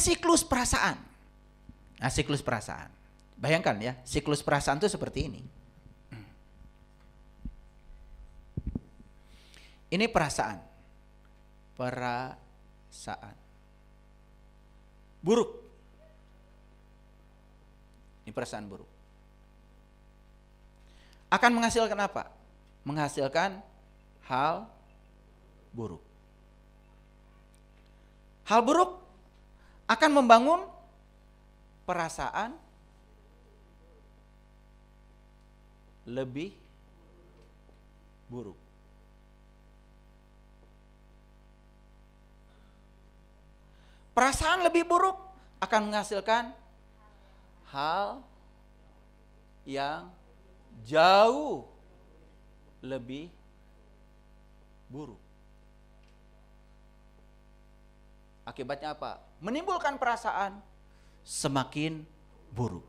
siklus perasaan. Nah, siklus perasaan. Bayangkan ya, siklus perasaan itu seperti ini. Ini perasaan. Perasaan. Buruk. Ini perasaan buruk. Akan menghasilkan apa? Menghasilkan hal buruk. Hal buruk akan membangun perasaan lebih buruk. Perasaan lebih buruk akan menghasilkan hal yang jauh lebih buruk. Akibatnya apa? Menimbulkan perasaan semakin buruk.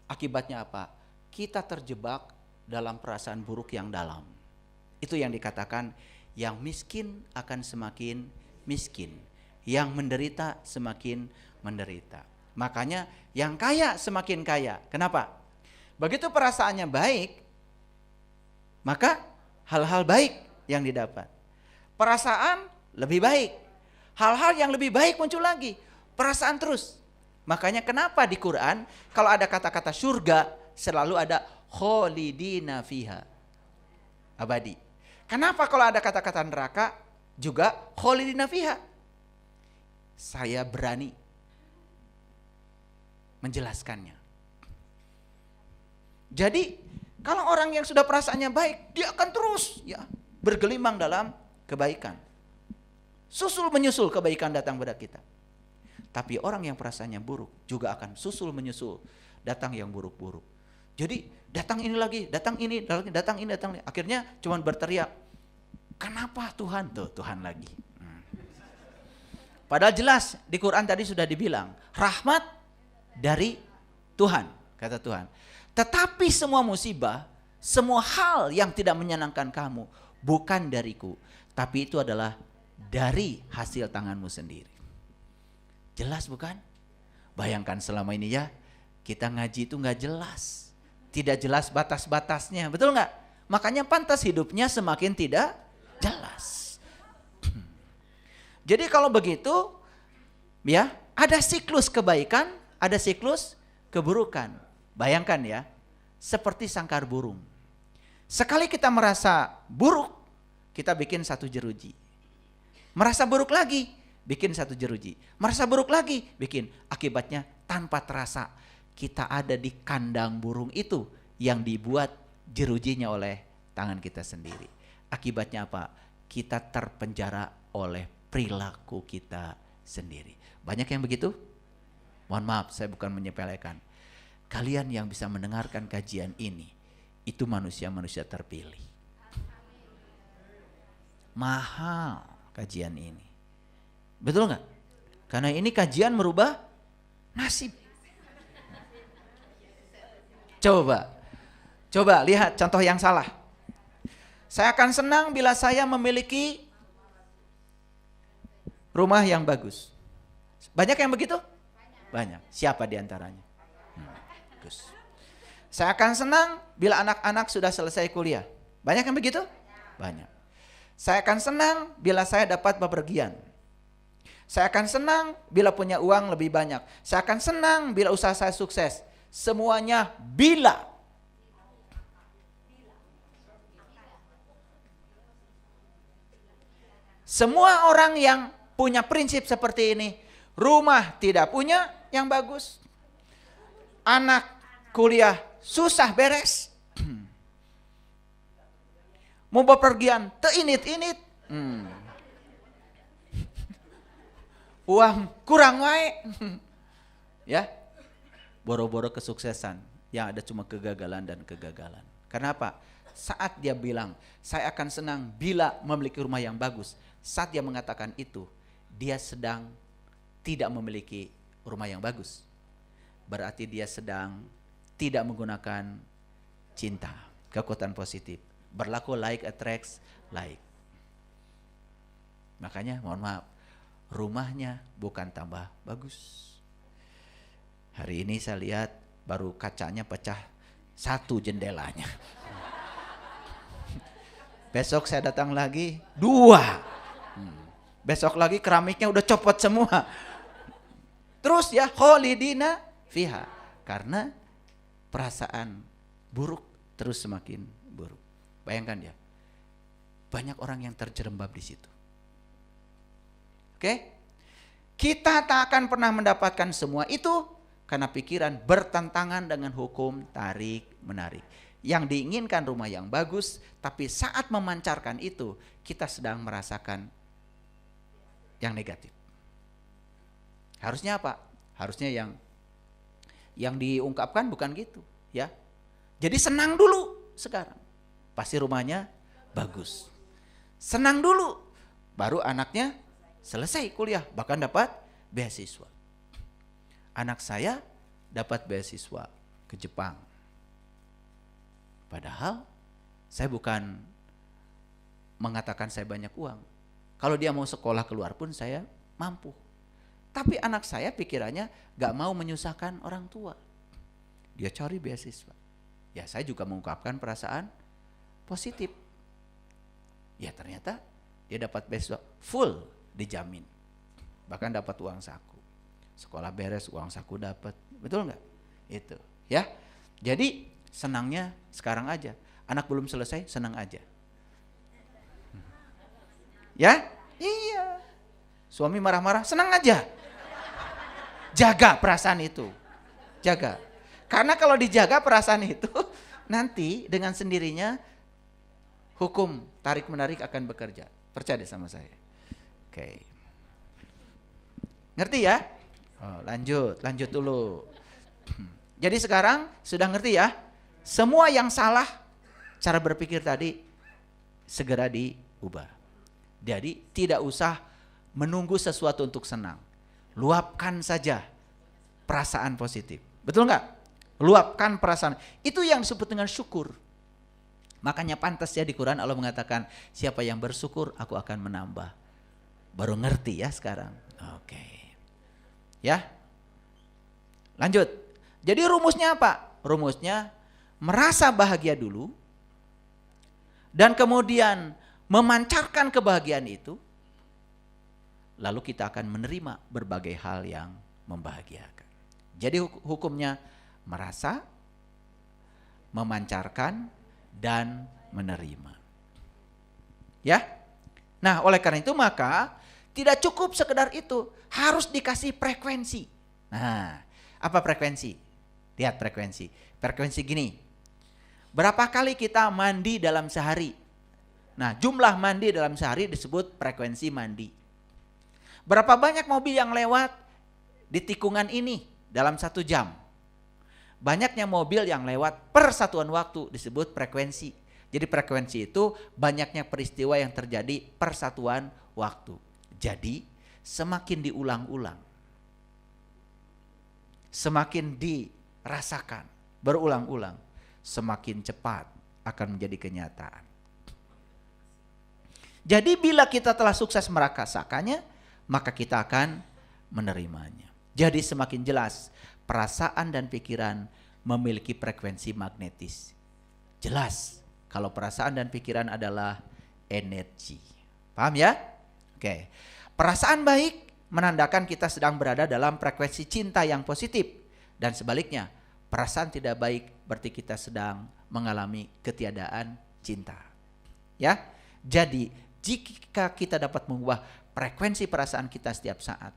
Akibatnya apa? Kita terjebak dalam perasaan buruk yang dalam. Itu yang dikatakan yang miskin akan semakin miskin, yang menderita semakin menderita. Makanya yang kaya semakin kaya. Kenapa? Begitu perasaannya baik, maka hal-hal baik yang didapat. Perasaan lebih baik, hal-hal yang lebih baik muncul lagi. Perasaan terus. Makanya kenapa di Quran kalau ada kata-kata surga selalu ada kholidina fiha, abadi. Kenapa kalau ada kata-kata neraka juga kholidina fiha? Saya berani menjelaskannya. Jadi kalau orang yang sudah perasaannya baik, dia akan terus ya bergelimang dalam kebaikan. Susul menyusul kebaikan datang pada kita. Tapi orang yang perasaannya buruk juga akan susul menyusul datang yang buruk-buruk. Jadi datang ini lagi, datang ini, datang ini, datang ini. Akhirnya cuman berteriak, kenapa Tuhan? Tuh Tuhan lagi. Padahal jelas di Quran tadi sudah dibilang, rahmat dari Tuhan, kata Tuhan. Tetapi semua musibah, semua hal yang tidak menyenangkan kamu, bukan dariku. Tapi itu adalah dari hasil tanganmu sendiri. Jelas bukan? Bayangkan selama ini ya, kita ngaji itu gak jelas. Tidak jelas batas-batasnya, betul gak? Makanya pantas hidupnya semakin tidak jelas. Jadi kalau begitu, ya ada siklus kebaikan, ada siklus keburukan. Bayangkan ya, seperti sangkar burung. Sekali kita merasa buruk, kita bikin satu jeruji. Merasa buruk lagi, bikin satu jeruji. Merasa buruk lagi, bikin. Akibatnya tanpa terasa kita ada di kandang burung itu yang dibuat jerujinya oleh tangan kita sendiri. Akibatnya apa? Kita terpenjara oleh perilaku kita sendiri. Banyak yang begitu? Mohon maaf, saya bukan menyepelekan. Kalian yang bisa mendengarkan kajian ini, itu manusia-manusia terpilih. Mahal kajian ini. Betul nggak? Karena ini kajian merubah nasib. Coba lihat contoh yang salah. Saya akan senang bila saya memiliki rumah yang bagus. Banyak yang begitu? Banyak. Siapa diantaranya? Bagus. Saya akan senang bila anak-anak sudah selesai kuliah. Banyak yang begitu? Banyak. Saya akan senang bila saya dapat bepergian. Saya akan senang bila punya uang lebih banyak. Saya akan senang bila usaha saya sukses. Semuanya bila. Semua orang yang punya prinsip seperti ini, rumah tidak punya yang bagus, anak kuliah susah beres, mau bepergian teinit-init, uang kurang wae, ya, boro-boro kesuksesan yang ada cuma kegagalan dan kegagalan. Kenapa? Saat dia bilang saya akan senang bila memiliki rumah yang bagus, saat dia mengatakan itu, dia sedang tidak memiliki rumah yang bagus. Berarti dia sedang tidak menggunakan cinta, kekuatan positif. Berlaku like attracts like. Makanya mohon maaf, rumahnya bukan tambah bagus, Hari ini saya lihat baru kacanya pecah 1 jendelanya. Besok saya datang lagi 2. Besok lagi keramiknya udah copot semua. Terus ya kholidina fiha. Karena perasaan buruk terus semakin buruk. Bayangkan ya. Banyak orang yang terjerembab di situ. Oke? Kita tak akan pernah mendapatkan semua itu karena pikiran bertentangan dengan hukum tarik menarik. Yang diinginkan rumah yang bagus, tapi saat memancarkan itu kita sedang merasakan yang negatif. Harusnya apa? Harusnya yang diungkapkan bukan gitu, ya. Jadi senang dulu sekarang. Pasti rumahnya bagus. Senang dulu, baru anaknya selesai kuliah, bahkan dapat beasiswa. Anak saya dapat beasiswa ke Jepang. Padahal saya bukan mengatakan saya banyak uang. Kalau dia mau sekolah keluar pun saya mampu. Tapi anak saya pikirannya gak mau menyusahkan orang tua. Dia cari beasiswa. Ya saya juga mengungkapkan perasaan positif. Ya ternyata dia dapat beasiswa full dijamin. Bahkan dapat uang saku. Sekolah beres uang saku dapat. Betul nggak? Itu ya. Jadi senangnya sekarang aja. Anak belum selesai senang aja. Ya? Iya. Suami marah-marah senang aja. Jaga perasaan itu. Jaga. Karena kalau dijaga perasaan itu nanti dengan sendirinya hukum tarik menarik akan bekerja. Percaya sama saya. Oke. Ngerti ya? Oh, lanjut dulu. Jadi sekarang sudah ngerti ya? Semua yang salah cara berpikir tadi segera diubah. Jadi tidak usah menunggu sesuatu untuk senang. Luapkan saja perasaan positif. Betul nggak? Luapkan perasaan. Itu yang disebut dengan syukur. Makanya pantas ya di Quran Allah mengatakan siapa yang bersyukur aku akan menambah. Baru ngerti ya sekarang. Oke. Ya. Lanjut. Jadi rumusnya apa? Rumusnya merasa bahagia dulu. Dan kemudian memancarkan kebahagiaan itu. Lalu kita akan menerima berbagai hal yang membahagiakan. Jadi hukumnya merasa, memancarkan, dan menerima. Ya. Nah, oleh karena itu maka tidak cukup sekedar itu, harus dikasih frekuensi. Nah, apa frekuensi? Lihat frekuensi. Frekuensi gini. Berapa kali kita mandi dalam sehari? Nah, jumlah mandi dalam sehari disebut frekuensi mandi. Berapa banyak mobil yang lewat di tikungan ini dalam 1 jam? Banyaknya mobil yang lewat per satuan waktu disebut frekuensi. Jadi frekuensi itu banyaknya peristiwa yang terjadi per satuan waktu. Jadi semakin diulang-ulang, semakin dirasakan, berulang-ulang, semakin cepat akan menjadi kenyataan. Jadi bila kita telah sukses merasakannya, maka kita akan menerimanya. Jadi semakin jelas perasaan dan pikiran memiliki frekuensi magnetis. Jelas kalau perasaan dan pikiran adalah energi. Paham ya? Oke. Perasaan baik menandakan kita sedang berada dalam frekuensi cinta yang positif. Dan sebaliknya, perasaan tidak baik berarti kita sedang mengalami ketiadaan cinta. Ya. Jadi, jika kita dapat mengubah frekuensi perasaan kita setiap saat,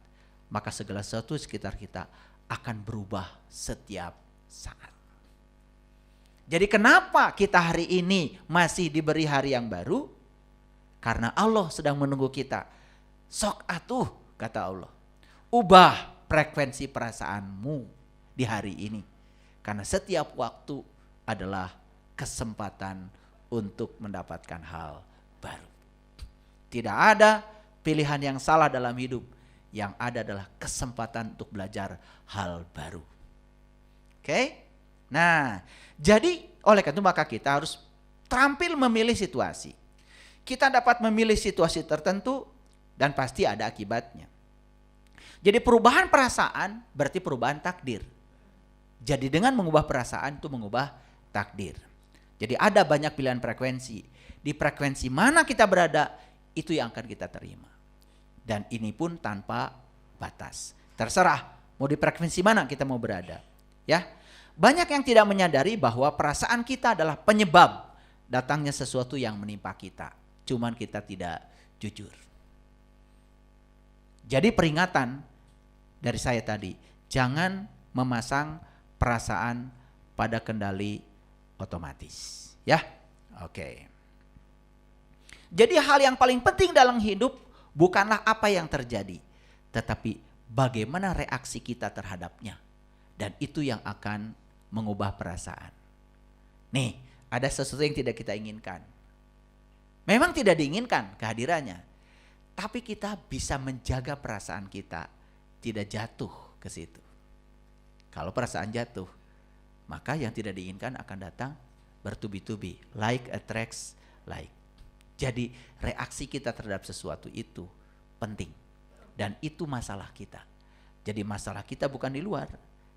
maka segala sesuatu sekitar kita akan berubah setiap saat. Jadi kenapa kita hari ini masih diberi hari yang baru? Karena Allah sedang menunggu kita. Sok atuh, kata Allah. Ubah frekuensi perasaanmu di hari ini. Karena setiap waktu adalah kesempatan untuk mendapatkan hal baru. Tidak ada pilihan yang salah dalam hidup. Yang ada adalah kesempatan untuk belajar hal baru. Oke? Nah, jadi oleh karena itu maka kita harus terampil memilih situasi. Kita dapat memilih situasi tertentu dan pasti ada akibatnya. Jadi perubahan perasaan berarti perubahan takdir. Jadi dengan mengubah perasaan itu mengubah takdir. Jadi ada banyak pilihan frekuensi. Di frekuensi mana kita berada, itu yang akan kita terima. Dan ini pun tanpa batas. Terserah mau di frekuensi mana kita mau berada. Ya, banyak yang tidak menyadari bahwa perasaan kita adalah penyebab datangnya sesuatu yang menimpa kita. Cuman kita tidak jujur. Jadi peringatan dari saya tadi, jangan memasang perasaan pada kendali otomatis. Ya, oke. Jadi hal yang paling penting dalam hidup bukanlah apa yang terjadi, tetapi bagaimana reaksi kita terhadapnya. Dan itu yang akan mengubah perasaan. Nih, ada sesuatu yang tidak kita inginkan. Memang tidak diinginkan kehadirannya. Tapi kita bisa menjaga perasaan kita tidak jatuh ke situ. Kalau perasaan jatuh, maka yang tidak diinginkan akan datang bertubi-tubi. Like attracts like. Jadi reaksi kita terhadap sesuatu itu penting. Dan itu masalah kita. Jadi masalah kita bukan di luar,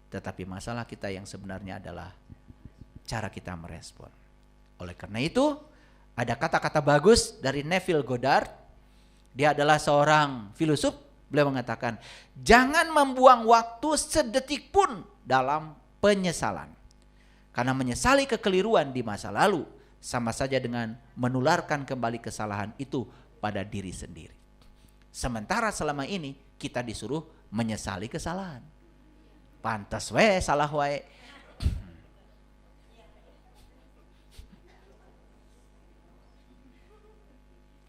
tetapi masalah kita yang sebenarnya adalah cara kita merespon. Oleh karena itu, ada kata-kata bagus dari Neville Goddard. Dia adalah seorang filosof. Beliau mengatakan, jangan membuang waktu sedetik pun dalam penyesalan. Karena menyesali kekeliruan di masa lalu sama saja dengan menularkan kembali kesalahan itu pada diri sendiri. Sementara selama ini kita disuruh menyesali kesalahan. Pantas we salah we.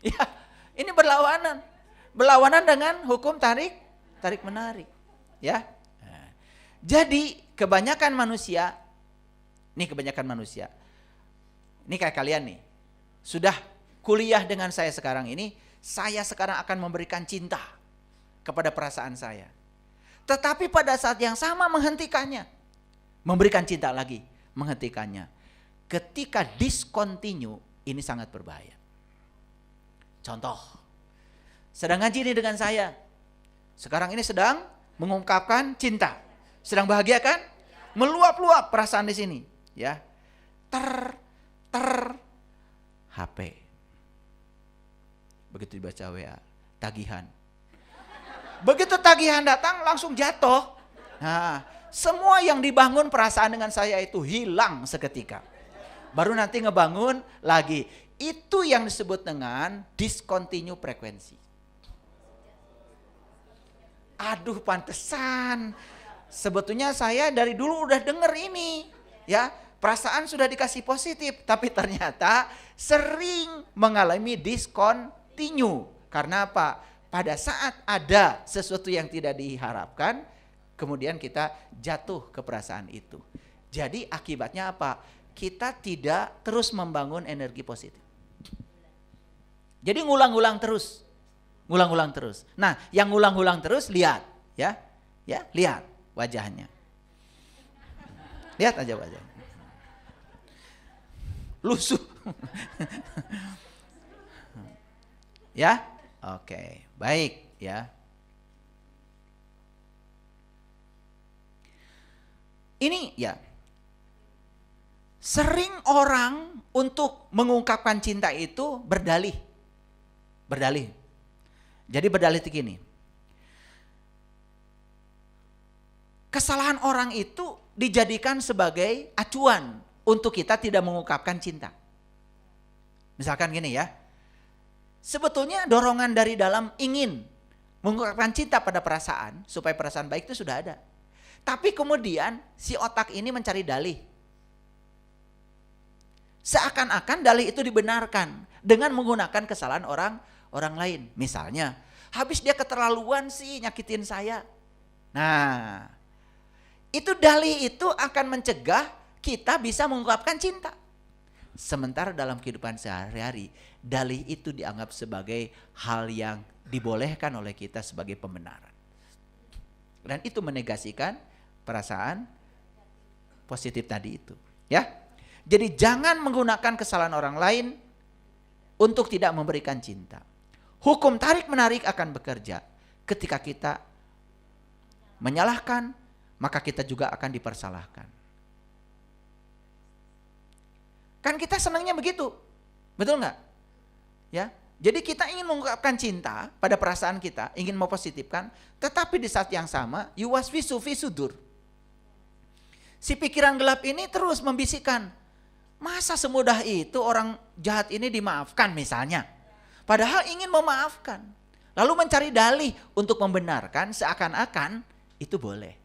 Ya, ini berlawanan dengan hukum tarik menarik, ya. Nah, jadi kebanyakan manusia, ini kayak kalian nih, sudah kuliah dengan saya sekarang ini, saya sekarang akan memberikan cinta kepada perasaan saya. Tetapi pada saat yang sama menghentikannya, memberikan cinta lagi, menghentikannya. Ketika discontinue, ini sangat berbahaya. Contoh, sedang ngaji nih dengan saya. Sekarang ini sedang mengungkapkan cinta. Sedang bahagia kan? Meluap-luap perasaan di sini, ya. HP. Begitu dibaca WA, tagihan. Begitu tagihan datang langsung jatuh. Nah, semua yang dibangun perasaan dengan saya itu hilang seketika. Baru nanti ngebangun lagi. Itu yang disebut dengan discontinue frekuensi. Aduh, pantesan. Sebetulnya saya dari dulu udah denger ini, ya. Perasaan sudah dikasih positif, tapi ternyata sering mengalami discontinue. Karena apa? Pada saat ada sesuatu yang tidak diharapkan, kemudian kita jatuh ke perasaan itu. Jadi akibatnya apa? Kita tidak terus membangun energi positif. Jadi ngulang-ulang terus. Nah, yang ngulang-ulang terus lihat, ya. Ya, lihat wajahnya. Lihat aja wajahnya. Lusuh. Ya? Oke, baik ya. Ini ya. Sering orang untuk mengungkapkan cinta itu berdalih. Jadi berdalih itu gini. Kesalahan orang itu dijadikan sebagai acuan untuk kita tidak mengungkapkan cinta. Misalkan gini ya. Sebetulnya dorongan dari dalam ingin mengungkapkan cinta pada perasaan supaya perasaan baik itu sudah ada. Tapi kemudian si otak ini mencari dalih. Seakan-akan dalih itu dibenarkan dengan menggunakan kesalahan orang lain. Misalnya, habis dia keterlaluan sih nyakitin saya. Nah, itu dalih itu akan mencegah kita bisa mengungkapkan cinta. Sementara dalam kehidupan sehari-hari, dalih itu dianggap sebagai hal yang dibolehkan oleh kita sebagai pembenaran. Dan itu menegasikan perasaan positif tadi itu. Ya, jadi jangan menggunakan kesalahan orang lain untuk tidak memberikan cinta. Hukum tarik menarik akan bekerja ketika kita menyalahkan, maka kita juga akan dipersalahkan. Kan kita senangnya begitu, betul nggak? Ya, jadi kita ingin mengungkapkan cinta pada perasaan kita, ingin mempositifkan, tetapi di saat yang sama, yuwaswisu fi sudur. Si pikiran gelap ini terus membisikkan, masa semudah itu orang jahat ini dimaafkan misalnya. Padahal ingin memaafkan. Lalu mencari dalih untuk membenarkan seakan-akan itu boleh.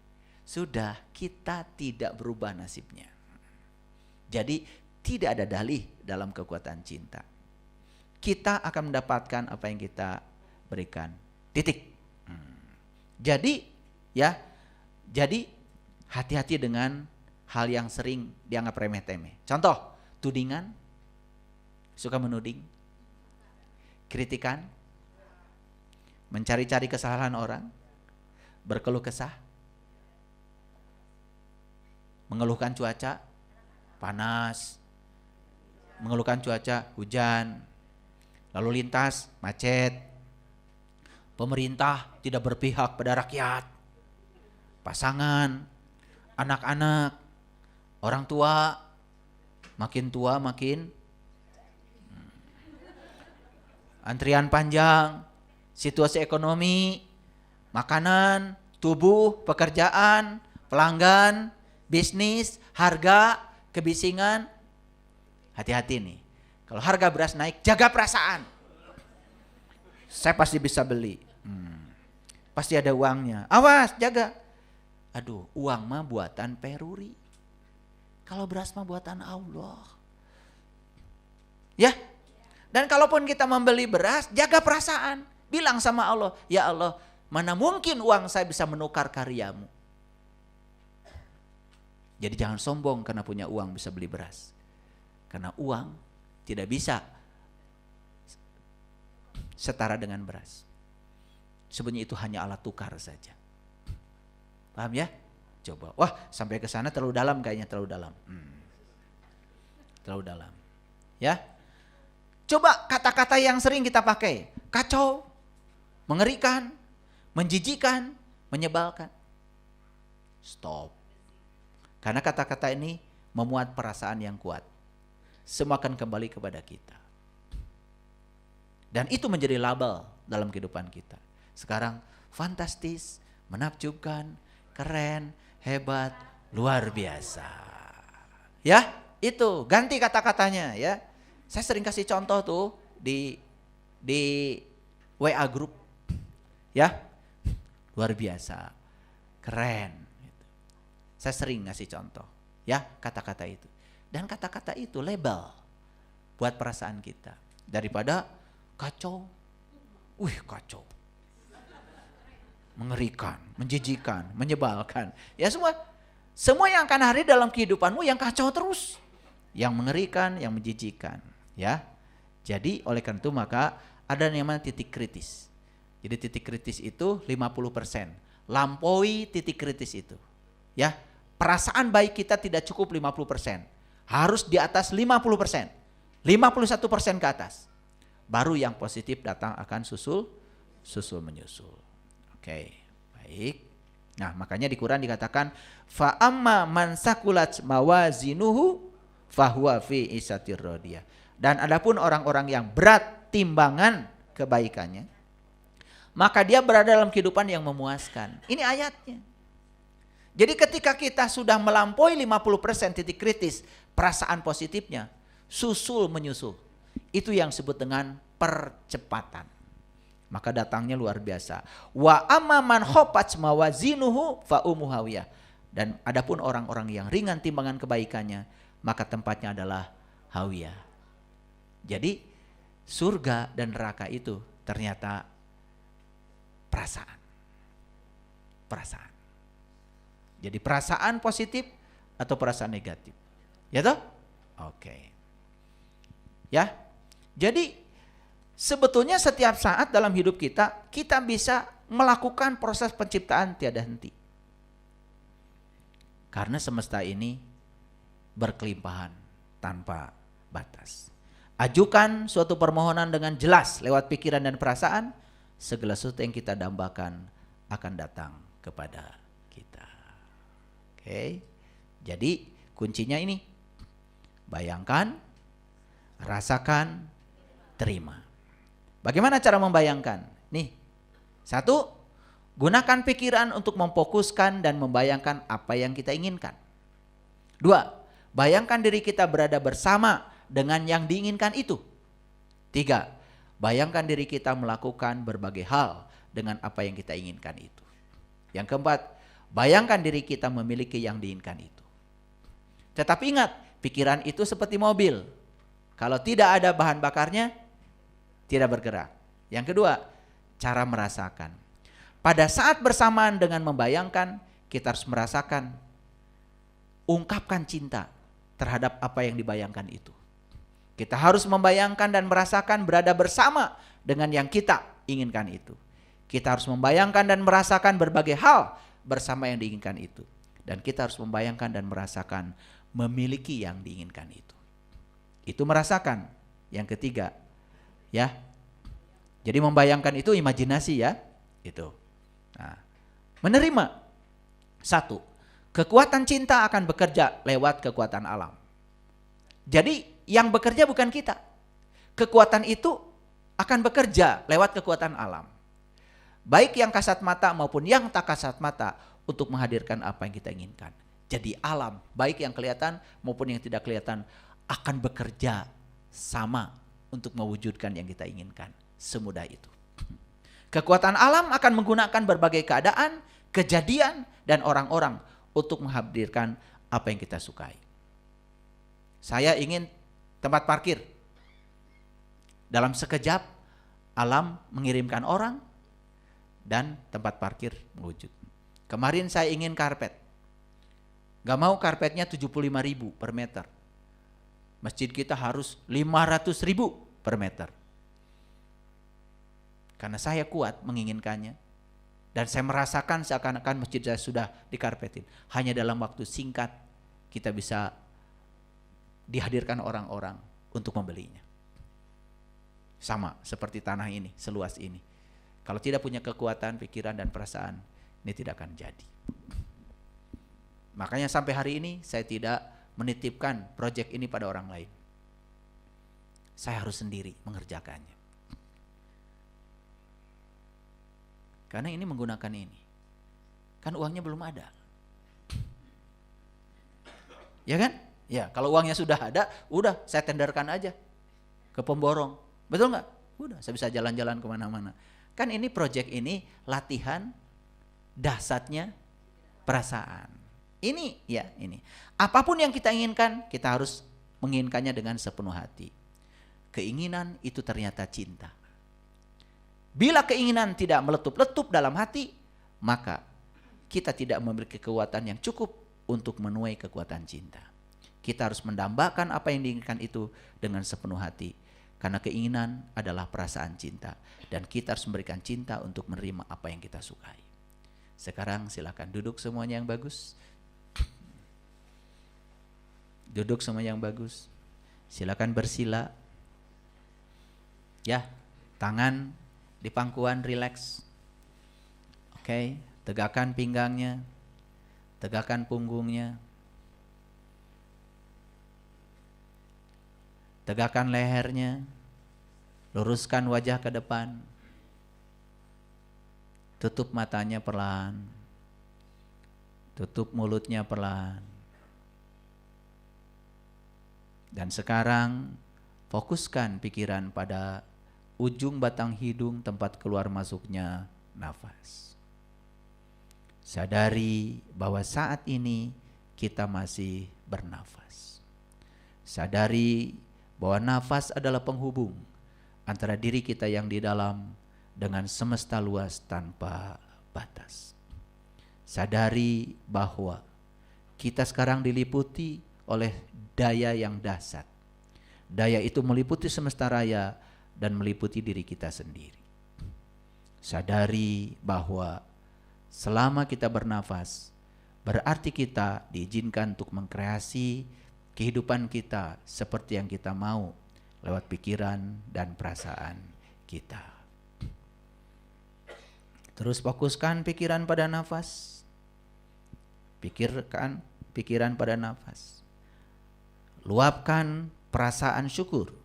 Sudah, kita tidak berubah nasibnya. Jadi tidak ada dalih dalam kekuatan cinta. Kita akan mendapatkan apa yang kita berikan. Titik. Jadi hati-hati dengan hal yang sering dianggap remeh-temeh. Contoh, tudingan, suka menuding, kritikan, mencari-cari kesalahan orang, berkeluh kesah, mengeluhkan cuaca panas, mengeluhkan cuaca hujan, lalu lintas macet, pemerintah tidak berpihak pada rakyat, pasangan, anak-anak, orang tua makin antrian panjang, situasi ekonomi, makanan, tubuh, pekerjaan, pelanggan, bisnis, harga, kebisingan. Hati-hati nih, kalau harga beras naik, jaga perasaan. Saya pasti bisa beli, pasti ada uangnya. Awas, jaga. Aduh, uang mah buatan peruri. Kalau beras mah buatan Allah. Ya, dan kalaupun kita membeli beras, jaga perasaan. Bilang sama Allah, ya Allah, mana mungkin uang saya bisa menukar karyamu. Jadi jangan sombong karena punya uang bisa beli beras. Karena uang tidak bisa setara dengan beras. Sebenarnya itu hanya alat tukar saja. Paham ya? Coba. Wah, sampai ke sana terlalu dalam kayaknya, terlalu dalam. Terlalu dalam. Ya. Coba kata-kata yang sering kita pakai. Kacau, mengerikan, menjijikan, menyebalkan. Stop. Karena kata-kata ini memuat perasaan yang kuat. Semua akan kembali kepada kita. Dan itu menjadi label dalam kehidupan kita. Sekarang fantastis, menakjubkan, keren, hebat, luar biasa. Ya, itu ganti kata-katanya ya. Saya sering kasih contoh tuh di WA group. Ya. Luar biasa. Keren gitu. Saya sering ngasih contoh ya kata-kata itu. Dan kata-kata itu label buat perasaan kita. Daripada kacau. Kacau. Mengerikan, menjijikan, menyebalkan. Ya semua yang akan hari dalam kehidupanmu yang kacau terus. Yang mengerikan, yang menjijikan. Ya. Jadi oleh karena itu maka ada yang namanya titik kritis. Jadi titik kritis itu 50%. Lampaui titik kritis itu. Ya. Perasaan baik kita tidak cukup 50%. Harus di atas 50%. 51% ke atas. Baru yang positif datang akan susul menyusul. Oke, baik. Nah, makanya di Quran dikatakan fa amma man sakulat mawazinuhu fahuwa fi isatir radiyah. Dan adapun orang-orang yang berat timbangan kebaikannya, maka dia berada dalam kehidupan yang memuaskan. Ini ayatnya. Jadi ketika kita sudah melampaui 50% titik kritis perasaan positifnya, susul menyusul. Itu yang disebut dengan percepatan. Maka datangnya luar biasa. Wa amma man khafat mawazinuhu fa ummuhu hawiyah. Dan adapun orang-orang yang ringan timbangan kebaikannya, maka tempatnya adalah hawiyah. Jadi surga dan neraka itu ternyata perasaan. Perasaan. Jadi perasaan positif atau perasaan negatif. Ya toh? Oke. Ya. Jadi sebetulnya setiap saat dalam hidup kita bisa melakukan proses penciptaan tiada henti. Karena semesta ini berkelimpahan tanpa batas. Ajukan suatu permohonan dengan jelas lewat pikiran dan perasaan, segala sesuatu yang kita dambakan akan datang kepada kita. Oke. Jadi kuncinya ini. Bayangkan, rasakan, terima. Bagaimana cara membayangkan? Nih. 1, gunakan pikiran untuk memfokuskan dan membayangkan apa yang kita inginkan. 2, bayangkan diri kita berada bersama dengan yang diinginkan itu. 3, bayangkan diri kita melakukan berbagai hal dengan apa yang kita inginkan itu. Yang keempat, bayangkan diri kita memiliki yang diinginkan itu. Tetapi ingat, pikiran itu seperti mobil. Kalau tidak ada bahan bakarnya, tidak bergerak. Yang kedua, cara merasakan. Pada saat bersamaan dengan membayangkan, kita harus merasakan, ungkapkan cinta terhadap apa yang dibayangkan itu. Kita harus membayangkan dan merasakan berada bersama dengan yang kita inginkan itu. Kita harus membayangkan dan merasakan berbagai hal bersama yang diinginkan itu. Dan kita harus membayangkan dan merasakan memiliki yang diinginkan itu. Itu merasakan. Yang ketiga, ya. Jadi membayangkan itu imajinasi ya. Itu. Nah, menerima. 1, kekuatan cinta akan bekerja lewat kekuatan alam. Jadi yang bekerja bukan kita. Kekuatan itu akan bekerja lewat kekuatan alam. Baik yang kasat mata maupun yang tak kasat mata untuk menghadirkan apa yang kita inginkan. Jadi alam, baik yang kelihatan maupun yang tidak kelihatan akan bekerja sama untuk mewujudkan yang kita inginkan. Semudah itu. Kekuatan alam akan menggunakan berbagai keadaan, kejadian, dan orang-orang untuk menghadirkan apa yang kita sukai. Saya ingin tempat parkir. Dalam sekejap, alam mengirimkan orang dan tempat parkir mewujud. Kemarin saya ingin karpet. Gak mau karpetnya 75.000 per meter. Masjid kita harus 500.000 per meter. Karena saya kuat menginginkannya. Dan saya merasakan seakan-akan masjid saya sudah dikarpetin. Hanya dalam waktu singkat kita bisa dihadirkan orang-orang untuk membelinya. Sama seperti tanah ini, seluas ini. Kalau tidak punya kekuatan, pikiran, dan perasaan, ini tidak akan jadi. Makanya sampai hari ini saya tidak menitipkan proyek ini pada orang lain. Saya harus sendiri mengerjakannya. Karena ini menggunakan ini. Kan uangnya belum ada. Ya kan? Ya, kalau uangnya sudah ada, udah saya tenderkan aja ke pemborong. Betul nggak? Udah, saya bisa jalan-jalan kemana-mana. Kan ini proyek ini latihan dahsyatnya perasaan. Ini ya ini. Apapun yang kita inginkan, kita harus menginginkannya dengan sepenuh hati. Keinginan itu ternyata cinta. Bila keinginan tidak meletup-letup dalam hati, maka kita tidak memiliki kekuatan yang cukup untuk menuai kekuatan cinta. Kita harus mendambakan apa yang diinginkan itu dengan sepenuh hati. Karena keinginan adalah perasaan cinta. Dan kita harus memberikan cinta untuk menerima apa yang kita sukai. Sekarang silakan duduk semuanya yang bagus. Duduk semua yang bagus. Silakan bersila. Ya, tangan di pangkuan rileks. Oke, tegakkan pinggangnya. Tegakkan punggungnya. Tegakkan lehernya. Luruskan wajah ke depan. Tutup matanya perlahan. Tutup mulutnya perlahan. Dan sekarang fokuskan pikiran pada ujung batang hidung tempat keluar masuknya nafas. Sadari bahwa saat ini kita masih bernafas. Sadari bahwa nafas adalah penghubung antara diri kita yang di dalam dengan semesta luas tanpa batas. Sadari bahwa kita sekarang diliputi oleh daya yang dahsyat. Daya itu meliputi semesta raya dan meliputi diri kita sendiri. Sadari bahwa selama kita bernafas, berarti kita diizinkan untuk mengkreasi kehidupan kita seperti yang kita mau lewat pikiran dan perasaan kita. Terus fokuskan pikiran pada nafas. pikiran pada nafas. Luapkan perasaan syukur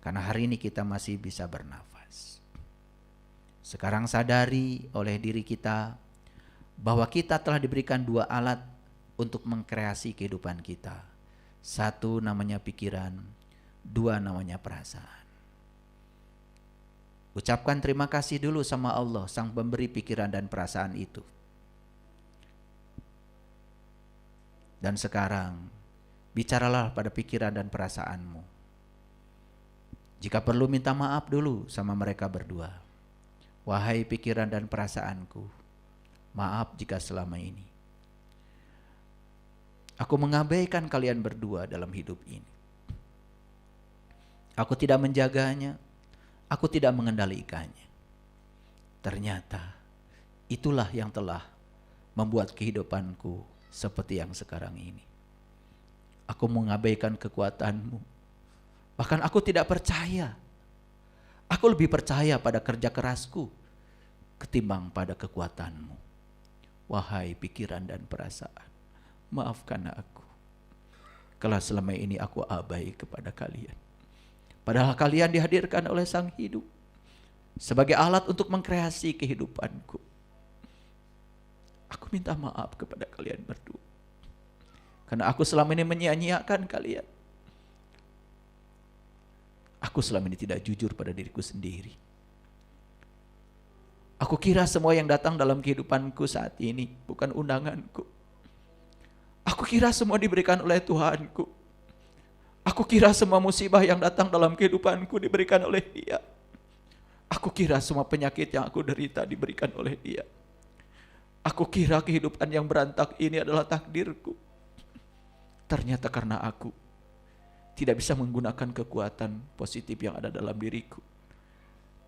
karena hari ini kita masih bisa bernafas. Sekarang sadari oleh diri kita bahwa kita telah diberikan 2 alat untuk mengkreasi kehidupan kita. 1 namanya pikiran, 2 namanya perasaan. Ucapkan terima kasih dulu sama Allah, sang pemberi pikiran dan perasaan itu. Dan sekarang, bicaralah pada pikiran dan perasaanmu. Jika perlu minta maaf dulu sama mereka berdua. Wahai pikiran dan perasaanku, maaf jika selama ini aku mengabaikan kalian berdua dalam hidup ini. Aku tidak menjaganya, aku tidak mengendalikannya. Ternyata itulah yang telah membuat kehidupanku seperti yang sekarang ini. Aku mengabaikan kekuatanmu. Bahkan aku tidak percaya. Aku lebih percaya pada kerja kerasku ketimbang pada kekuatanmu. Wahai pikiran dan perasaan, maafkan aku. Kalau selama ini aku abai kepada kalian. Padahal kalian dihadirkan oleh Sang Hidup sebagai alat untuk mengkreasi kehidupanku. Aku minta maaf kepada kalian berdua. Karena aku selama ini menyia-nyiakan kalian. Aku selama ini tidak jujur pada diriku sendiri. Aku kira semua yang datang dalam kehidupanku saat ini bukan undanganku. Aku kira semua diberikan oleh Tuhanku. Aku kira semua musibah yang datang dalam kehidupanku diberikan oleh Dia. Aku kira semua penyakit yang aku derita diberikan oleh Dia. Aku kira kehidupan yang berantak ini adalah takdirku. Ternyata karena aku tidak bisa menggunakan kekuatan positif yang ada dalam diriku.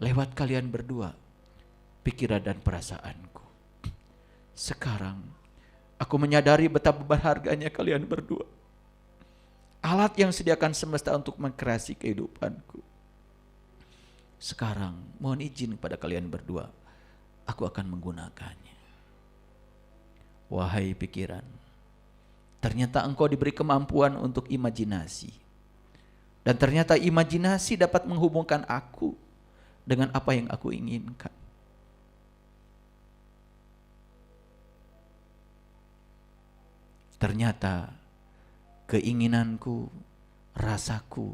Lewat kalian berdua, pikiran dan perasaanku. Sekarang, aku menyadari betapa berharganya kalian berdua. Alat yang sediakan semesta untuk mengkreasi kehidupanku. Sekarang, mohon izin kepada kalian berdua, aku akan menggunakannya. Wahai pikiran, ternyata engkau diberi kemampuan untuk imajinasi. Dan ternyata imajinasi dapat menghubungkan aku dengan apa yang aku inginkan. Ternyata keinginanku, rasaku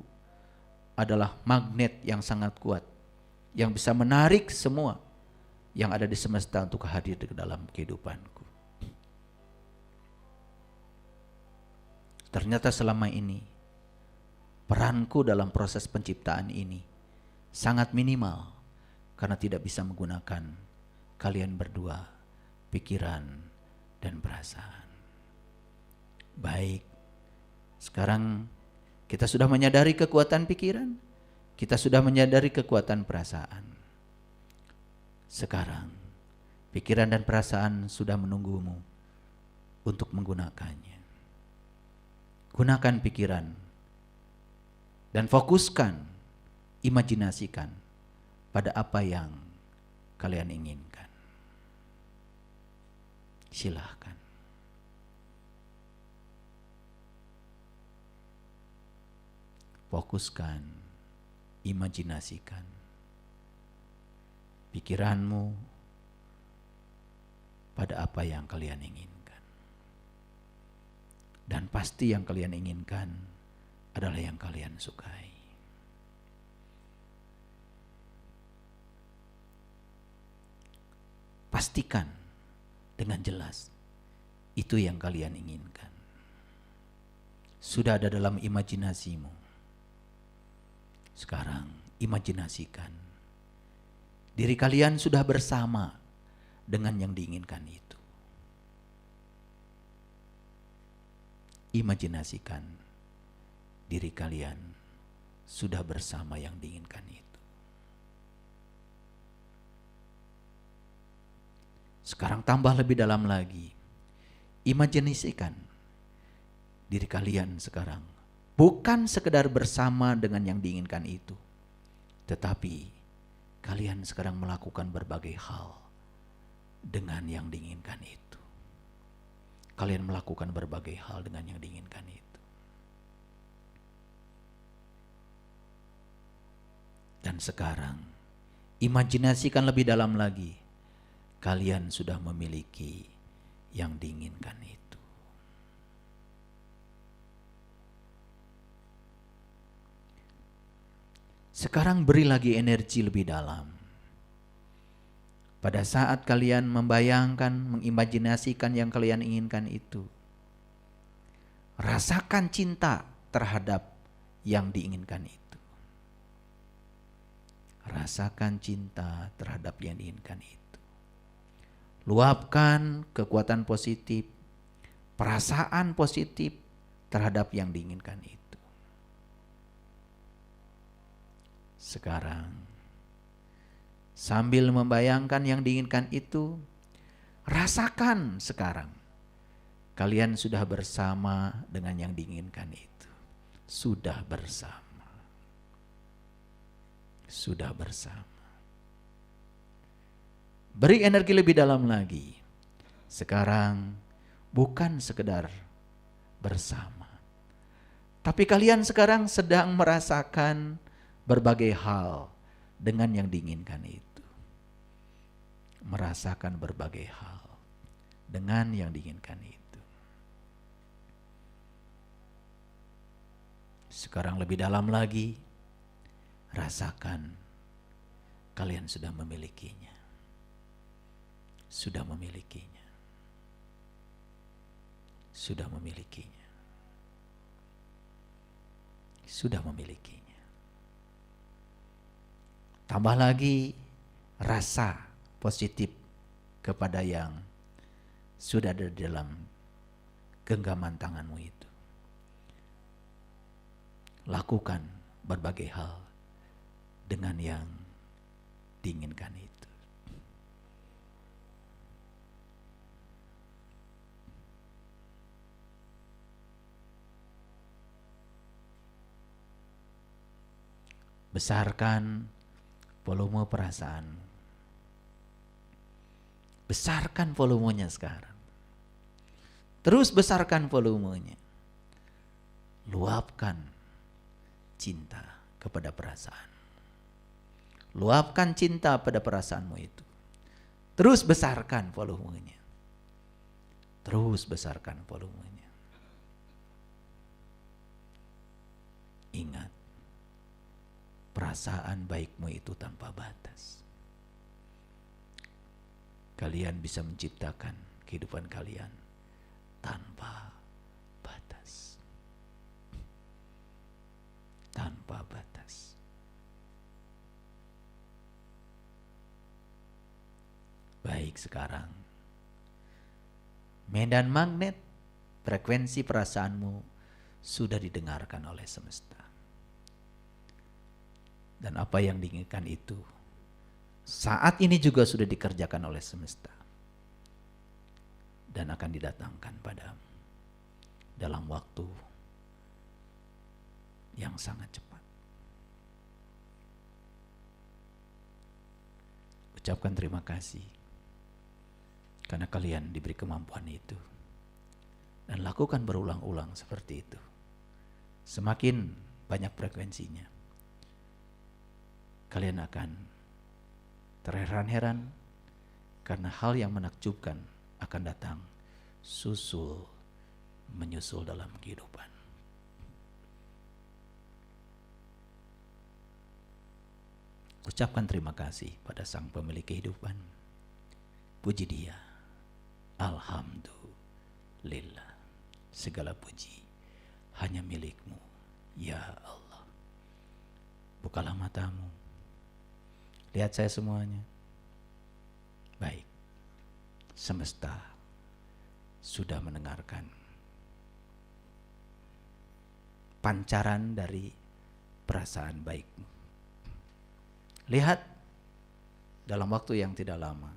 adalah magnet yang sangat kuat yang bisa menarik semua yang ada di semesta untuk hadir di dalam kehidupanku. Ternyata selama ini peranku dalam proses penciptaan ini sangat minimal karena tidak bisa menggunakan kalian berdua, pikiran dan perasaan. Baik, sekarang kita sudah menyadari kekuatan pikiran, kita sudah menyadari kekuatan perasaan. Sekarang pikiran dan perasaan sudah menunggumu untuk menggunakannya. Gunakan pikiran dan fokuskan, imajinasikan pada apa yang kalian inginkan. Silahkan. Fokuskan, imajinasikan pikiranmu pada apa yang kalian inginkan. Dan pasti yang kalian inginkan adalah yang kalian sukai. Pastikan dengan jelas itu yang kalian inginkan. Sudah ada dalam imajinasimu. Sekarang imajinasikan diri kalian sudah bersama dengan yang diinginkan itu. Imajinasikan diri kalian sudah bersama yang diinginkan itu. Sekarang tambah lebih dalam lagi. Imajinasikan diri kalian sekarang bukan sekedar bersama dengan yang diinginkan itu, tetapi kalian sekarang melakukan berbagai hal dengan yang diinginkan itu. kalian melakukan berbagai hal dengan yang diinginkan itu. Dan sekarang, imajinasikan lebih dalam lagi, kalian sudah memiliki yang diinginkan itu. Sekarang beri lagi energi lebih dalam. Pada saat kalian membayangkan, mengimajinasikan yang kalian inginkan itu, rasakan cinta terhadap yang diinginkan itu. Rasakan cinta terhadap yang diinginkan itu. Luapkan kekuatan positif, perasaan positif terhadap yang diinginkan itu. Sekarang, sambil membayangkan yang diinginkan itu, rasakan sekarang kalian sudah bersama dengan yang diinginkan itu. Sudah bersama. Sudah bersama. Beri energi lebih dalam lagi. Sekarang bukan sekedar bersama, tapi kalian sekarang sedang merasakan berbagai hal dengan yang diinginkan itu. Merasakan berbagai hal dengan yang diinginkan itu. Sekarang lebih dalam lagi, rasakan kalian sudah memilikinya. Sudah memilikinya. Sudah memilikinya. Sudah memilikinya. Tambah lagi rasa positif kepada yang sudah ada di dalam genggaman tanganmu itu. Lakukan berbagai hal dengan yang diinginkan itu. Besarkan volume perasaan. Besarkan volumenya sekarang. Terus besarkan volumenya. Luapkan cinta kepada perasaan. Luapkan cinta pada perasaanmu itu. Terus besarkan volumenya. Terus besarkan volumenya. Ingat, perasaan baikmu itu tanpa batas. Kalian bisa menciptakan kehidupan kalian tanpa batas. Tanpa batas. Baik, sekarang medan magnet frekuensi perasaanmu sudah didengarkan oleh semesta. Dan apa yang diinginkan itu saat ini juga sudah dikerjakan oleh semesta. Dan akan didatangkan padamu dalam waktu yang sangat cepat. Ucapkan terima kasih karena kalian diberi kemampuan itu. Dan lakukan berulang-ulang seperti itu. Semakin banyak frekuensinya, kalian akan terheran-heran karena hal yang menakjubkan akan datang menyusul dalam kehidupan. Ucapkan terima kasih pada Sang Pemilik kehidupan. Puji Dia. Alhamdulillah. Segala puji hanya milik-Mu, ya Allah. Bukalah matamu. Lihat saya semuanya. Baik. Semesta sudah mendengarkan pancaran dari perasaan baikmu. Lihat dalam waktu yang tidak lama,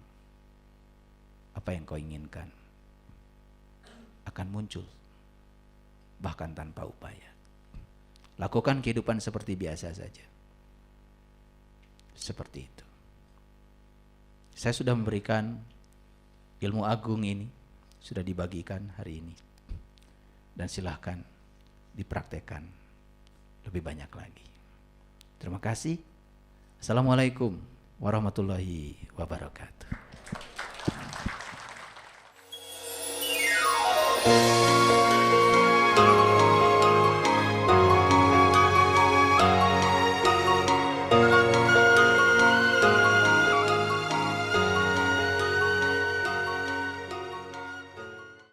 apa yang kau inginkan akan muncul, bahkan tanpa upaya. Lakukan kehidupan seperti biasa saja. Seperti itu. Saya sudah memberikan ilmu agung ini sudah dibagikan hari ini. Dan silahkan dipraktekkan lebih banyak lagi. Terima kasih. Assalamualaikum warahmatullahi wabarakatuh.